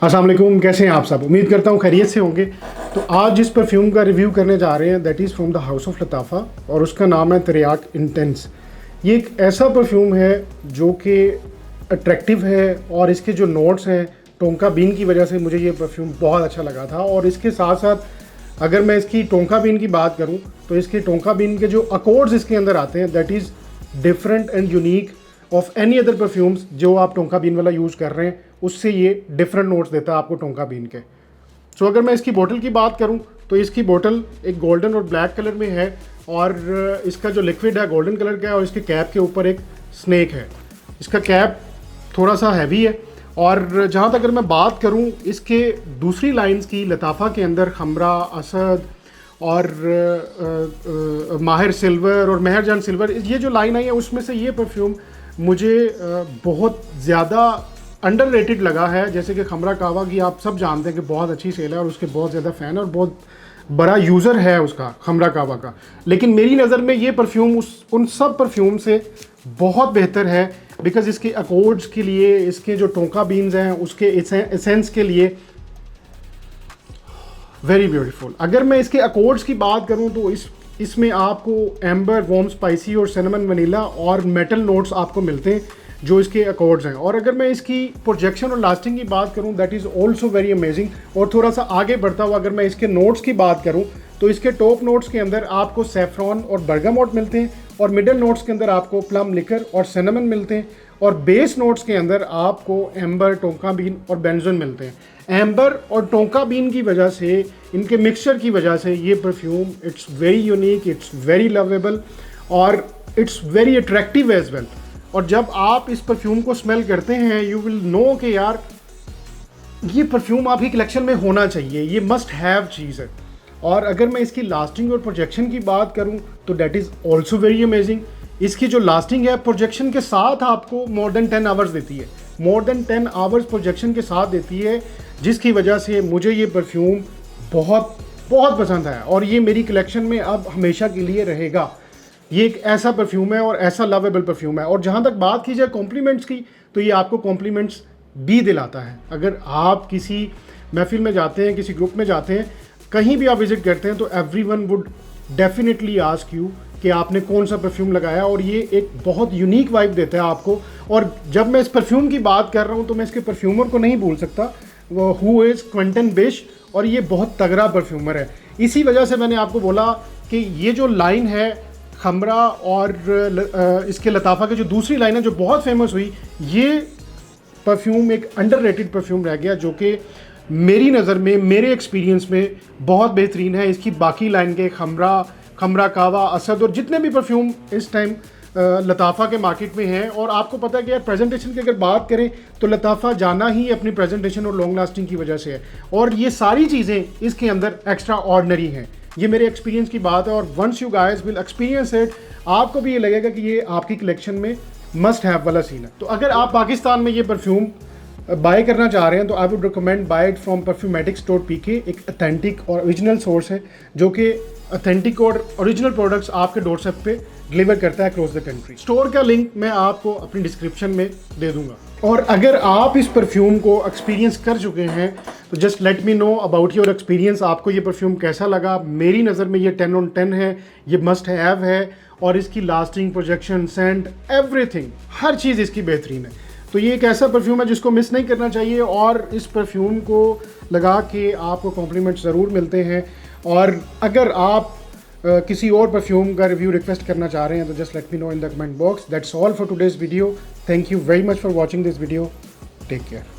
अस्सलाम वालेकुम, कैसे हैं आप सब। उम्मीद करता हूँ खैरियत से होंगे। तो आज जिस परफ्यूम का रिव्यू करने जा रहे हैं that is from the house of Lattafa और उसका नाम है तिरयाक इंटेंस। ये एक ऐसा परफ्यूम है जो कि अट्रैक्टिव है और इसके जो नोट्स हैं टोंका बीन की वजह से मुझे ये परफ्यूम बहुत अच्छा लगा था। और इसके साथ साथ अगर मैं इसकी टोंका बीन की बात करूँ तो इसके टोंका बीन के जो अकॉर्ड्स इसके अंदर आते हैं that is different and unique of any other perfumes जो आप टोंका बीन वाला यूज़ कर रहे हैं, उससे ये डिफरेंट नोट्स देता है आपको टोंका बीन के। सो अगर मैं इसकी बोतल की बात करूं तो इसकी बोतल एक गोल्डन और ब्लैक कलर में है और इसका जो लिक्विड है गोल्डन कलर का है और इसके कैप के ऊपर एक स्नेक है। इसका कैप थोड़ा सा हैवी है। और जहाँ तक अगर मैं बात करूँ इसके दूसरी लाइंस की, लताफ़ा के अंदर खमरा, असद और माहिर सिल्वर और मेहरजान सिल्वर, ये जो लाइन आई है उसमें से ये परफ्यूम मुझे बहुत ज़्यादा अंडररेटेड लगा है। जैसे कि खमरा कावा की आप सब जानते हैं कि बहुत अच्छी सेल है और उसके बहुत ज़्यादा फ़ैन और बहुत बड़ा यूज़र है उसका, खमरा कावा का। लेकिन मेरी नज़र में ये परफ्यूम उन सब परफ्यूम से बहुत बेहतर है बिकॉज़ इसके अकॉर्ड्स के लिए, इसके जो टोंका बीन्स हैं उसके एसेंस के लिए वेरी ब्यूटीफुल। अगर मैं इसके अकॉर्ड्स की बात करूं तो इसमें आपको एम्बर, वार्म स्पाइसी और सिनेमन वनीला और मेटल नोट्स आपको मिलते हैं जो इसके अकॉर्ड्स हैं। और अगर मैं इसकी प्रोजेक्शन और लास्टिंग की बात करूं that is also very amazing. और थोड़ा सा आगे बढ़ता हुआ अगर मैं इसके नोट्स की बात करूं तो इसके टॉप नोट्स के अंदर आपको सैफ्रॉन और बर्गामोट मिलते हैं और मिडल नोट्स के अंदर आपको प्लम लिकर और सिनेमन मिलते हैं और बेस नोट्स के अंदर आपको एम्बर, टोंका बीन और बेंजोन मिलते हैं। एम्बर और टोंका बीन की वजह से, इनके मिक्सचर की वजह से ये perfume it's very unique, it's very lovable और it's very attractive as well. और जब आप इस परफ्यूम को स्मेल करते हैं यू विल नो कि यार ये परफ्यूम आपकी कलेक्शन में होना चाहिए, ये मस्ट हैव चीज़ है। और अगर मैं इसकी लास्टिंग और प्रोजेक्शन की बात करूं तो that is also very amazing. इसकी जो लास्टिंग है प्रोजेक्शन के साथ आपको मोर देन 10 आवर्स देती है, मोर देन 10 आवर्स प्रोजेक्शन के साथ देती है, जिसकी वजह से मुझे ये परफ्यूम बहुत बहुत पसंद है और ये मेरी कलेक्शन में अब हमेशा के लिए रहेगा। ये एक ऐसा परफ्यूम है और ऐसा लवेबल परफ्यूम है। और जहाँ तक बात की जाए कॉम्प्लीमेंट्स की तो ये आपको कॉम्प्लीमेंट्स भी दिलाता है। अगर आप किसी महफिल में जाते हैं, किसी ग्रुप में जाते हैं, कहीं भी आप विजिट करते हैं तो everyone would definitely ask you कि आपने कौन सा परफ्यूम लगाया और ये एक बहुत यूनिक वाइब देता है आपको। और जब मैं इस परफ्यूम की बात कर रहा हूँ तो मैं इसके परफ्यूमर को नहीं भूल सकता, वो हु इज़ क्विंटन बिश, और ये बहुत तगड़ा परफ्यूमर है। इसी वजह से मैंने आपको बोला कि ये जो लाइन है खमरा और इसके लताफ़ा की जो दूसरी लाइन है जो बहुत फेमस हुई, ये परफ्यूम एक अंडररेटेड परफ्यूम रह गया जो कि मेरी नज़र में, मेरे एक्सपीरियंस में बहुत बेहतरीन है। इसकी बाकी लाइन के खमरा कावा, असद और जितने भी परफ्यूम इस टाइम लताफ़ा के मार्केट में हैं। और आपको पता है कि यार प्रेजेंटेशन की अगर बात करें तो लताफ़ा जाना ही अपनी प्रेजेंटेशन और लॉन्ग लास्टिंग की वजह से है और ये सारी चीज़ें इसके अंदर एक्स्ट्रा ऑर्डिनरी हैं। ये मेरे एक्सपीरियंस की बात है और once you guys will experience it आपको भी ये लगेगा कि ये आपकी कलेक्शन में मस्ट हैव वाला सीन है। तो अगर आप पाकिस्तान में ये परफ्यूम बाय करना चाह रहे हैं तो I would recommend buy it from perfumetic.pk। एक अथेंटिक और ओरिजिनल सोर्स है जो कि अथेंटिक और ओरिजिनल प्रोडक्ट्स आपके डोरस्टेप पे डिलीवर करता है अक्रॉस द कंट्री। स्टोर का लिंक मैं आपको अपनी डिस्क्रिप्शन में दे दूंगा। और अगर आप इस परफ्यूम को एक्सपीरियंस कर चुके हैं तो just let me know about your experience. आपको ये परफ्यूम कैसा लगा? मेरी नज़र में ये 10 on 10 है, ये मस्ट हैव है और इसकी लास्टिंग, प्रोजेक्शन, सेंट, एवरीथिंग, हर चीज़ इसकी बेहतरीन है। तो ये एक ऐसा परफ्यूम है जिसको मिस नहीं करना चाहिए और इस परफ्यूम को लगा के आपको कॉम्प्लीमेंट ज़रूर मिलते हैं। और अगर आप किसी और परफ्यूम का रिव्यू रिक्वेस्ट करना चाह रहे हैं तो just let me know in the comment box. That's all for today's video. Thank you very much for watching this video. Take care.